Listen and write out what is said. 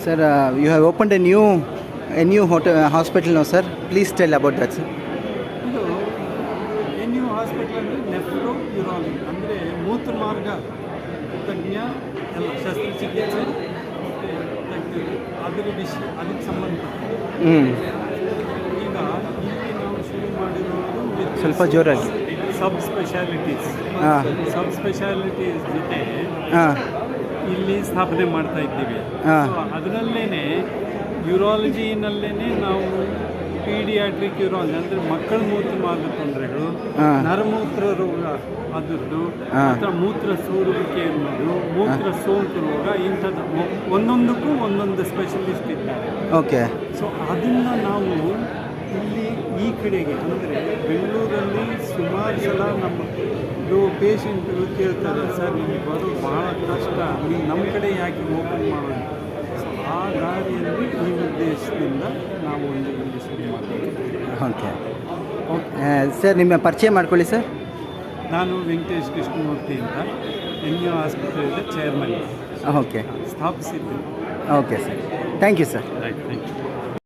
Sir, you have opened a new hospital now, sir. Please tell about that, sir. ಇದು ಎನ್ಯು hospital ಅಂದರೆ nephro urology ಅಂದರೆ ಮೂತ್ರ ಮಾರ್ಗ ತಜ್ಞ ಎಲ್ಲ ಶಸ್ತ್ರಚಿಕಿತ್ಸೆ ತಜ್ಞರು ಅದಕ್ಕೆ ಸಂಬಂಧಪಟ್ಟ ಈಗ ಇಲ್ಲಿ ನಾವು ಶುರು ಮಾಡಿರೋದು ಸ್ವಲ್ಪ ಜೋರಾಗಿ. ಸಬ್ ಸ್ಪೆಷಾಲಿಟೀಸ್ ಜೊತೆ ಹಾಂ ಇಲ್ಲಿ ಸ್ಥಾಪನೆ ಮಾಡ್ತಾ ಇದ್ದೀವಿ. ಹಾಂ. ಸೊ ಅದರಲ್ಲೇ ಯೂರಾಲಜಿನಲ್ಲೇ ನಾವು ಪೀಡಿಯಾಟ್ರಿಕ್ ಯೂರಾಲಜಿ ಅಂದರೆ ಮಕ್ಕಳ ಮೂತ್ರ ಮಾರ್ಗ ತೊಂದರೆಗಳು, ನರಮೂತ್ರ ರೋಗ ಅದರದ್ದು, ಅಥವಾ ಮೂತ್ರ ಸೋರುವಿಕೆ ಅನ್ನೋದು, ಮೂತ್ರ ಸೋಂಕು ರೋಗ, ಇಂಥದ್ದು ಒಂದೊಂದಕ್ಕೂ ಒಂದೊಂದು ಸ್ಪೆಷಲಿಸ್ಟ್ ಇದ್ದಾರೆ. ಓಕೆ. ಸೊ ಅದನ್ನು ನಾವು ಇಲ್ಲಿ ಈ ಕಡೆಗೆ ಅಂದರೆ ಬೆಂಗಳೂರಲ್ಲಿ ಸುಮಾರು ಸಲ ನಮ್ಮದು ಪೇಷಂಟ್ಗಳು ಕೇಳ್ತಾರೆ, ಸರ್ ನಿಮಗೆ ಬರೋದು ಭಾಳ ಕಷ್ಟ, ನೀವು ನಮ್ಮ ಕಡೆ ಯಾಕೆ ಓಪನ್ ಮಾಡೋದು? ಸೊ ಆ ದಾರಿಯಲ್ಲಿ ಈ ಉದ್ದೇಶದಿಂದ ನಾವು ಒಂದು ಇಲ್ಲಿ ಶುರು ಮಾಡ್ತೀವಿ. ಓಕೆ. ಸರ್ ನಿಮ್ಮ ಪರಿಚಯ ಮಾಡ್ಕೊಳ್ಳಿ ಸರ್. ನಾನು ವೆಂಕಟೇಶ್ ಕೃಷ್ಣಮೂರ್ತಿ ಅಂತ ಎನ್ಯು ಆಸ್ಪತ್ರೆಯಲ್ಲಿ ಚೇರ್ಮನ್ ಓಕೆ ಸ್ಥಾಪಿಸಿದ್ದೀನಿ. Okay sir, thank you sir. Right, thank you.